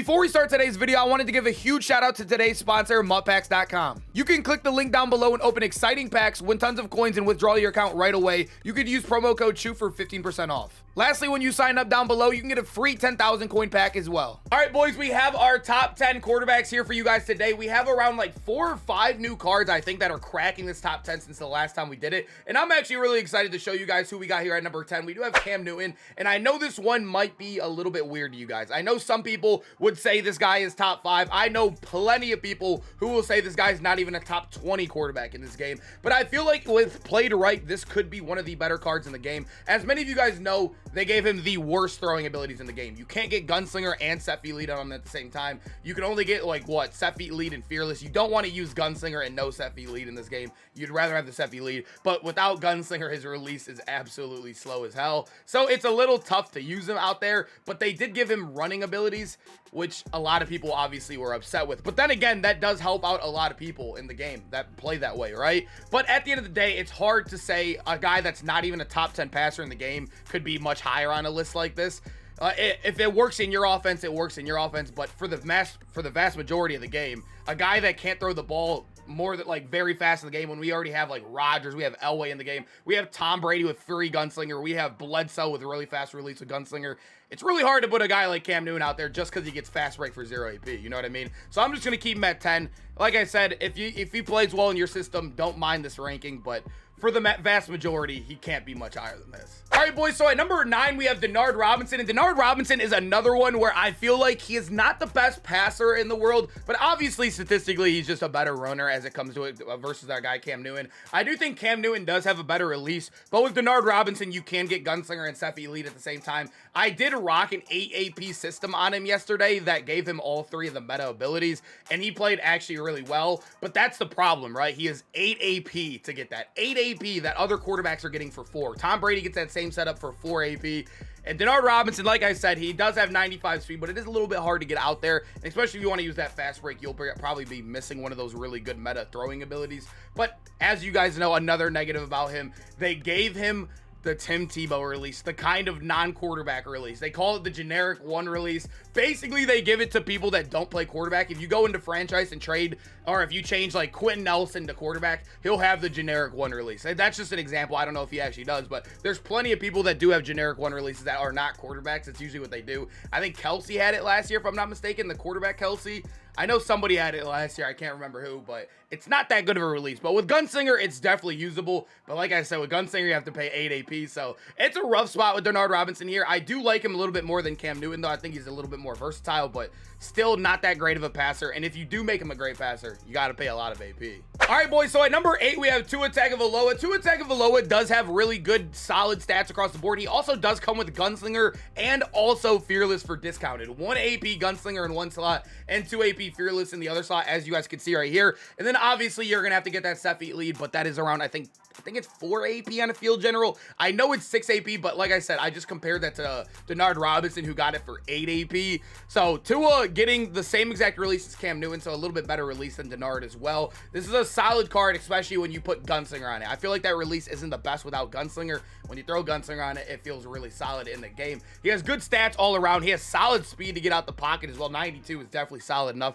Before we start today's video, I wanted to give a huge shout out to today's sponsor, MutPacks.com. You can click the link down below and open exciting packs, win tons of coins, and withdraw your account right away. You could use promo code SHOOT for 15% off. Lastly, when you sign up down below, you can get a free 10,000 coin pack as well. All right, boys, we have our top 10 quarterbacks here for you guys today. We have around like 4 or 5 new cards, I think, that are cracking this top 10 since the last time we did it. And I'm actually really excited to show you guys who we got here at number 10. We do have Cam Newton, and I know this one might be a little bit weird to you guys. I know some people would say this guy is top 5. I know plenty of people who will say this guy's not even a top 20 quarterback in this game. But I feel like with played right, this could be one of the better cards in the game. As many of you guys know, they gave him the worst throwing abilities in the game. You can't get Gunslinger and Set Feet Lead on him at the same time. You can only get like what? Set Feet Lead and Fearless. You don't want to use Gunslinger and no Set Feet Lead in this game. You'd rather have the Set Feet Lead, but without Gunslinger, his release is absolutely slow as hell. So it's a little tough to use him out there, but they did give him running abilities, which a lot of people obviously were upset with. But then again, that does help out a lot of people in the game that play that way, right? But at the end of the day, it's hard to say a guy that's not even a top 10 passer in the game could be much higher on a list like this. If it works in your offense, it works in your offense. But for the vast majority of the game, a guy that can't throw the ball more than like very fast in the game, when we already have like Rodgers, we have Elway in the game, we have Tom Brady with free Gunslinger, we have Bledsoe with really fast release with Gunslinger. It's really hard to put a guy like Cam Newton out there just because he gets fast break for 0 AP. You know what I mean? So I'm just gonna keep him at 10. Like I said, if he plays well in your system, don't mind this ranking, but for the vast majority, he can't be much higher than this. All right, boys, so at number 9, we have Denard Robinson, and Denard Robinson is another one where I feel like he is not the best passer in the world, but obviously, statistically, he's just a better runner as it comes to it versus our guy, Cam Newton. I do think Cam Newton does have a better release, but with Denard Robinson, you can get Gunslinger and Set Feet Lead at the same time. I did rock an 8 AP system on him yesterday that gave him all 3 of the meta abilities, and he played actually really well, but that's the problem, right? He is 8 AP to get that. 8 AP that other quarterbacks are getting for 4. Tom Brady gets that same setup for 4 AP. And Denard Robinson, like I said, he does have 95 speed, but it is a little bit hard to get out there. And especially if you want to use that fast break, you'll probably be missing one of those really good meta throwing abilities. But as you guys know, another negative about him, they gave him the Tim Tebow release, the kind of non-quarterback release. They call it the generic 1 release. Basically, they give it to people that don't play quarterback. If you go into franchise and trade, or if you change like Quentin Nelson to quarterback, he'll have the generic 1 release. That's just an example. I don't know if he actually does, but there's plenty of people that do have generic 1 releases that are not quarterbacks. That's usually what they do. I think Kelsey had it last year, if I'm not mistaken, the quarterback Kelsey. I know somebody had it last year. I can't remember who, but it's not that good of a release. But with Gunslinger, it's definitely usable. But like I said, with Gunslinger, you have to pay 8 AP. So it's a rough spot with Denard Robinson here. I do like him a little bit more than Cam Newton, though. I think he's a little bit more versatile, but still not that great of a passer. And if you do make him a great passer, you got to pay a lot of AP. All right, boys. So at number 8, we have Tua Tagovailoa. Tua Tagovailoa does have really good, solid stats across the board. He also does come with Gunslinger and also Fearless for discounted. 1 AP Gunslinger in one slot and 2 AP Fearless in the other slot, as you guys can see right here. And then obviously you're gonna have to get that Set Feet Lead, but that is around, I think it's 4 AP on a field general. I know it's 6 AP, but like I said, I just compared that to Denard Robinson, who got it for 8 AP. So Tua getting the same exact release as Cam Newton, so a little bit better release than Denard as well. This is a solid card, especially when you put Gunslinger on it. I feel like that release isn't the best without Gunslinger. When you throw Gunslinger on it, it feels really solid in the game. He has good stats all around. He has solid speed to get out the pocket as well. 92 is definitely solid enough.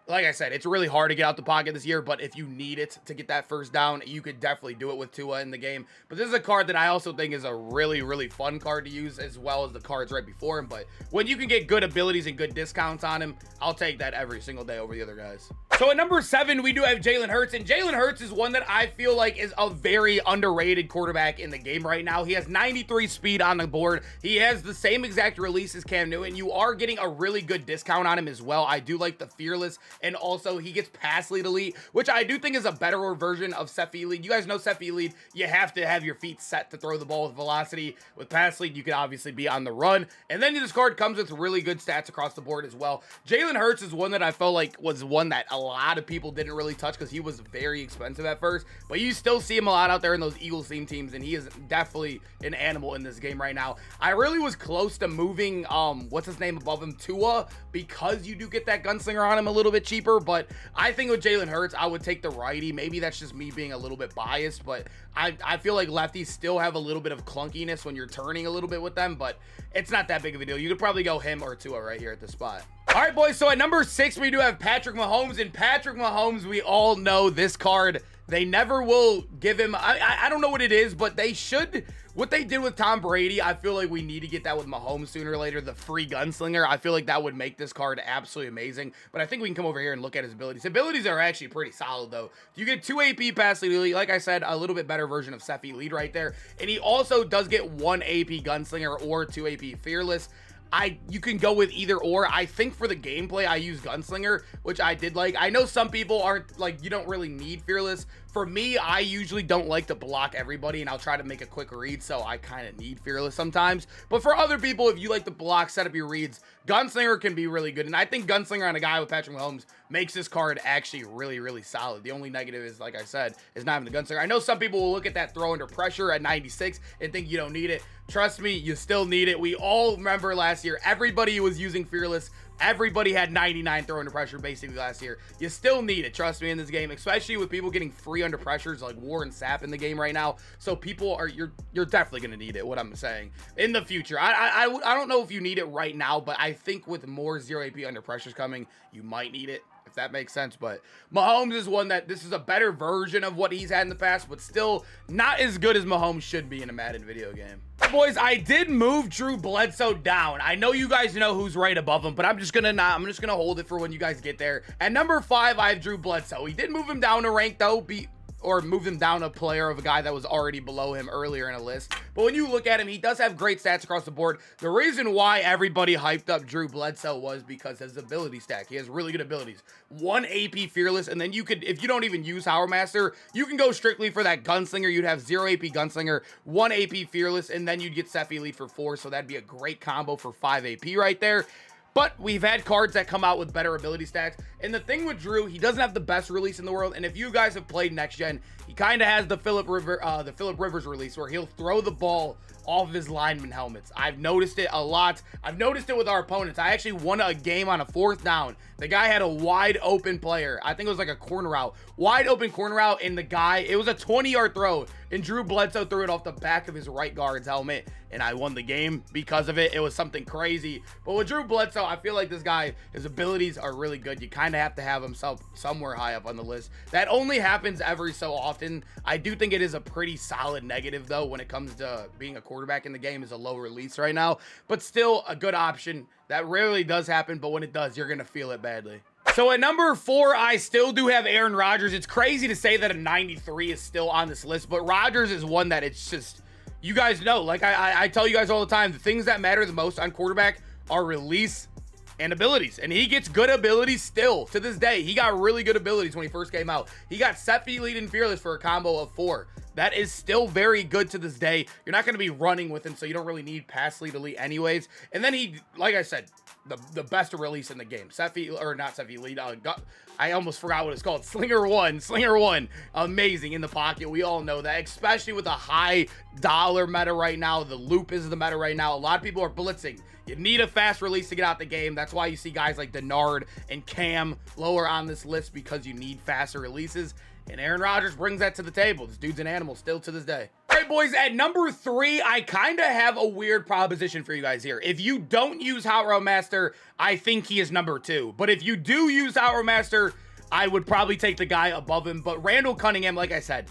Like I said, it's really hard to get out the pocket this year, but if you need it to get that first down, you could definitely do it with Tua in the game. But this is a card that I also think is a really, really fun card to use, as well as the cards right before him. But when you can get good abilities and good discounts on him, I'll take that every single day over the other guys. So at number 7, we do have Jalen Hurts, and Jalen Hurts is one that I feel like is a very underrated quarterback in the game right now. He has 93 speed on the board. He has the same exact release as Cam Newton. You are getting a really good discount on him as well. I do like the Fearless, and also he gets Pass Lead Elite, which I do think is a better version of Set Feet Lead. You guys know Set Feet Lead, you have to have your feet set to throw the ball with velocity. With Pass Lead, you can obviously be on the run. And then this card comes with really good stats across the board as well. Jalen Hurts is one that I felt like was one that a lot of people didn't really touch because he was very expensive at first, but you still see him a lot out there in those Eagles theme teams, and he is definitely an animal in this game right now. I really was close to moving what's his name above him, Tua, because you do get that Gunslinger on him a little bit cheaper. But I think with Jalen Hurts, I would take the righty. Maybe that's just me being a little bit biased, but I feel like lefties still have a little bit of clunkiness when you're turning a little bit with them, but it's not that big of a deal. You could probably go him or Tua right here at the spot. All right, boys, so at number 6, we do have Patrick Mahomes, and Patrick Mahomes, we all know this card, they never will give him, I don't know what it is, but they should, what they did with Tom Brady, I feel like we need to get that with Mahomes sooner or later, the free gunslinger. I feel like that would make this card absolutely amazing, but I think we can come over here and look at his abilities. His abilities are actually pretty solid, though. You get 2 AP pass lead elite, like I said, a little bit better version of Seth lead right there, and he also does get 1 AP gunslinger or 2 AP fearless. You can go with either or. I think for the gameplay, I use Gunslinger, which I did like. I know some people aren't, like, you don't really need Fearless. For me, I usually don't like to block everybody, and I'll try to make a quick read, so I kind of need Fearless sometimes. But for other people, if you like to block, set up your reads, Gunslinger can be really good. And I think Gunslinger on a guy with Patrick Mahomes makes this card actually really, really solid. The only negative is, like I said, is not having the Gunslinger. I know some people will look at that throw under pressure at 96 and think you don't need it. Trust me, you still need it. We all remember last year, everybody was using Fearless. Everybody had 99 throw under pressure basically last year. You still need it, trust me, in this game, especially with people getting free under pressures like War and Sap in the game right now. So people are, you're definitely going to need it, what I'm saying, in the future. I don't know if you need it right now, but I think with more 0 AP under pressures coming, you might need it, if that makes sense. But Mahomes is one that this is a better version of what he's had in the past, but still not as good as Mahomes should be in a Madden video game. Boys, I did move Drew Bledsoe down. I know you guys know who's right above him, but I'm just gonna hold it for when you guys get there. At number 5, I have Drew Bledsoe. We did move him down a rank though, or move him down a player of a guy that was already below him earlier in a list. But when you look at him, he does have great stats across the board. The reason why everybody hyped up Drew Bledsoe was because his ability stack. He has really good abilities. 1 AP Fearless, and then you could, if you don't even use Power Master, you can go strictly for that Gunslinger. You'd have 0 AP Gunslinger, 1 AP Fearless, and then you'd get Seth Elite for 4, so that'd be a great combo for 5 AP right there. But we've had cards that come out with better ability stacks. And the thing with Drew, he doesn't have the best release in the world. And if you guys have played Next Gen, he kind of has the Phillip Rivers release where he'll throw the ball off of his lineman helmets. I've noticed it a lot. I've noticed it with our opponents. I actually won a game on a 4th down. The guy had a wide open player. I think it was like a corner route. Wide open corner route, and the guy, it was a 20-yard throw, and Drew Bledsoe threw it off the back of his right guard's helmet, and I won the game because of it. It was something crazy. But with Drew Bledsoe, I feel like this guy, his abilities are really good. You kind of have to have himself somewhere high up on the list. That only happens every so often. I do think it is a pretty solid negative, though, when it comes to being a quarterback in the game, is a low release right now, but still a good option. That rarely does happen, but when it does, you're going to feel it badly. So at number 4, I still do have Aaron Rodgers. It's crazy to say that a 93 is still on this list, but Rodgers is one that it's just, you guys know, like I tell you guys all the time, the things that matter the most on quarterback are release and abilities, and he gets good abilities still to this day. He got really good abilities when he first came out. He got Seth Elite and Fearless for a combo of 4. That is still very good to this day. You're not going to be running with him, so you don't really need pass lead elite anyways. And then he, like I said, the best release in the game. Not Seth Elite. I almost forgot what it's called. Slinger 1. Amazing in the pocket. We all know that, especially with a high dollar meta right now. The loop is the meta right now. A lot of people are blitzing. You need a fast release to get out the game. That's why you see guys like Denard and Cam lower on this list, because you need faster releases. And Aaron Rodgers brings that to the table. This dude's an animal still to this day. All right, boys, at number 3, I kind of have a weird proposition for you guys here. If you don't use Hot Route Master, I think he is number 2. But if you do use Hot Route Master, I would probably take the guy above him. But Randall Cunningham, like I said,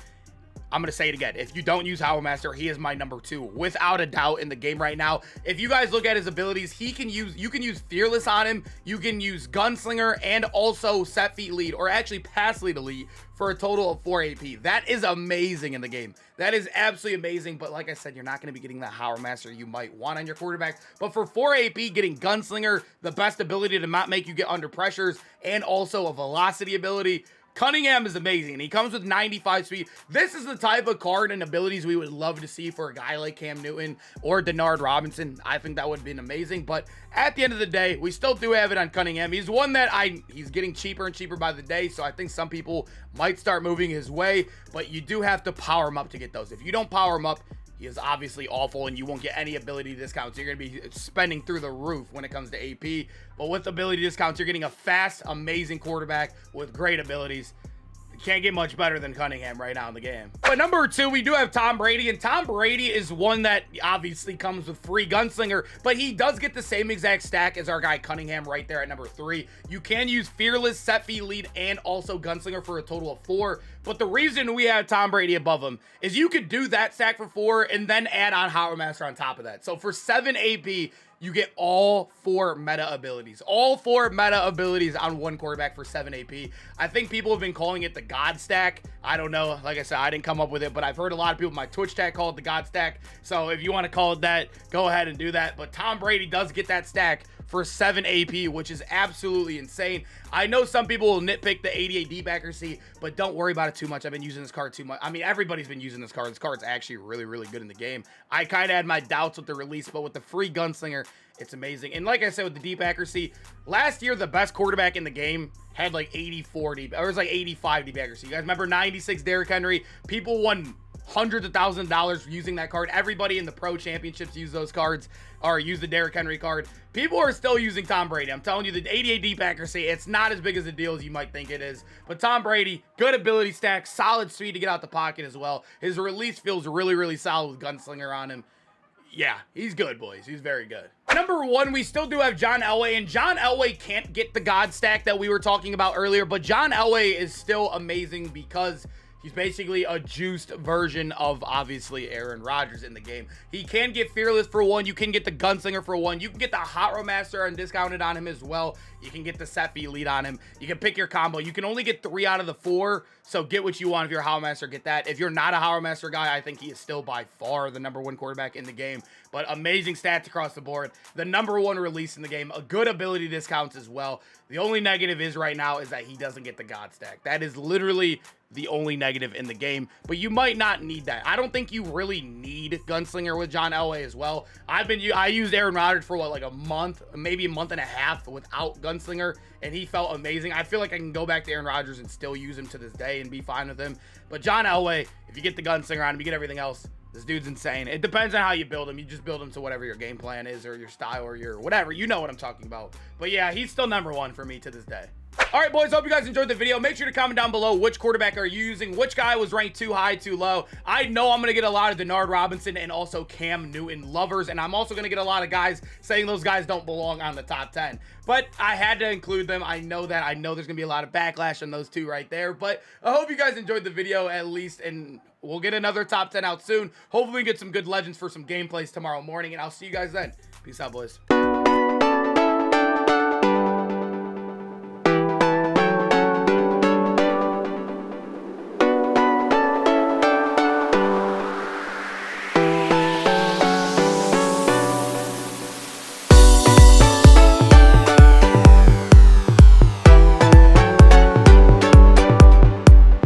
I'm going to say it again. If you don't use Howard Master, he is my number 2, without a doubt, in the game right now. If you guys look at his abilities, you can use Fearless on him. You can use Gunslinger and also Set Feet Lead, or actually Pass Lead Elite, for a total of 4 AP. That is amazing in the game. That is absolutely amazing. But like I said, you're not going to be getting that Howard Master you might want on your quarterback. But for 4 AP, getting Gunslinger, the best ability to not make you get under pressures, and also a velocity ability, Cunningham is amazing, and he comes with 95 speed. This is the type of card and abilities we would love to see for a guy like Cam Newton or Denard Robinson. I think that would have been amazing, but at the end of the day, we still do have it on Cunningham. He's one that he's getting cheaper and cheaper by the day, so I think some people might start moving his way, but you do have to power him up to get those. If you don't power him up, he is obviously awful, and you won't get any ability discounts. You're going to be spending through the roof when it comes to AP. But with ability discounts, you're getting a fast, amazing quarterback with great abilities. can't get much better than Cunningham right now in the game. But number 2, we do have Tom Brady, and Tom Brady is one that obviously comes with free gunslinger, but he does get the same exact stack as our guy Cunningham right there at number 3. You can use fearless, set fee lead, and also gunslinger for a total of 4. But the reason we have Tom Brady above him is you could do that stack for 4 and then add on Hot Master on top of that. So for 7 AP, you get all 4 meta abilities. All 4 meta abilities on one quarterback for 7 AP. I think people have been calling it the God stack. I don't know. Like I said, I didn't come up with it, but I've heard a lot of people in my Twitch chat call it the God stack. So if you want to call it that, go ahead and do that. But Tom Brady does get that stack for 7 AP, which is absolutely insane. I know some people will nitpick the 88 deep accuracy, but don't worry about it too much. I've been using this card too much. I mean, everybody's been using this card. This card's actually really, really good in the game. I kind of had my doubts with the release, but with the free gunslinger, it's amazing. And like I said, with the deep accuracy, last year, the best quarterback in the game had like 84 deep, or it was like 85 deep accuracy. You guys remember 96 Derrick Henry? People won hundreds of thousands of dollars using that card. Everybody in the pro championships use those cards, or use the Derrick Henry card. People are still using Tom Brady. I'm telling you, the 88 deep accuracy, it's not as big as a deal as you might think it is. But Tom Brady, good ability stack, solid speed to get out the pocket as well. His release feels really, really solid with gunslinger on him. Yeah, he's good, boys. He's very good. Number 1, we still do have John Elway, and John Elway can't get the God stack that we were talking about earlier, but John Elway is still amazing because he's basically a juiced version of, obviously, Aaron Rodgers in the game. He can get Fearless for 1. You can get the Gunslinger for 1. You can get the Hot Rod Master and discounted on him as well. You can get the Set Fee lead on him. You can pick your combo. You can only get 3 out of the 4, so get what you want. If you're a Hot Rod Master, get that. If you're not a Hot Rod Master guy, I think he is still by far the number 1 quarterback in the game. But amazing stats across the board. The number 1 release in the game. A good ability discounts as well. The only negative is right now is that he doesn't get the God stack. That is literally the only negative in the game, but you might not need that. I don't think you really need Gunslinger with John Elway as well. I used Aaron Rodgers for what, like a month, maybe a month and a half without Gunslinger, and he felt amazing. I feel like I can go back to Aaron Rodgers and still use him to this day and be fine with him. But John Elway, if you get the Gunslinger on him, you get everything else. This dude's insane. It depends on how you build him. You just build him to whatever your game plan is, or your style, or your whatever. You know what I'm talking about. But yeah, he's still number 1 for me to this day. All right, boys, hope you guys enjoyed the video. Make sure to comment down below which quarterback are you using, which guy was ranked too high, too low. I know I'm going to get a lot of Denard Robinson and also Cam Newton lovers, and I'm also going to get a lot of guys saying those guys don't belong on the top 10. But I had to include them. I know that. I know there's going to be a lot of backlash on those 2 right there, but I hope you guys enjoyed the video at least, and we'll get another top 10 out soon. Hopefully we get some good legends for some gameplays tomorrow morning, and I'll see you guys then. Peace out, boys.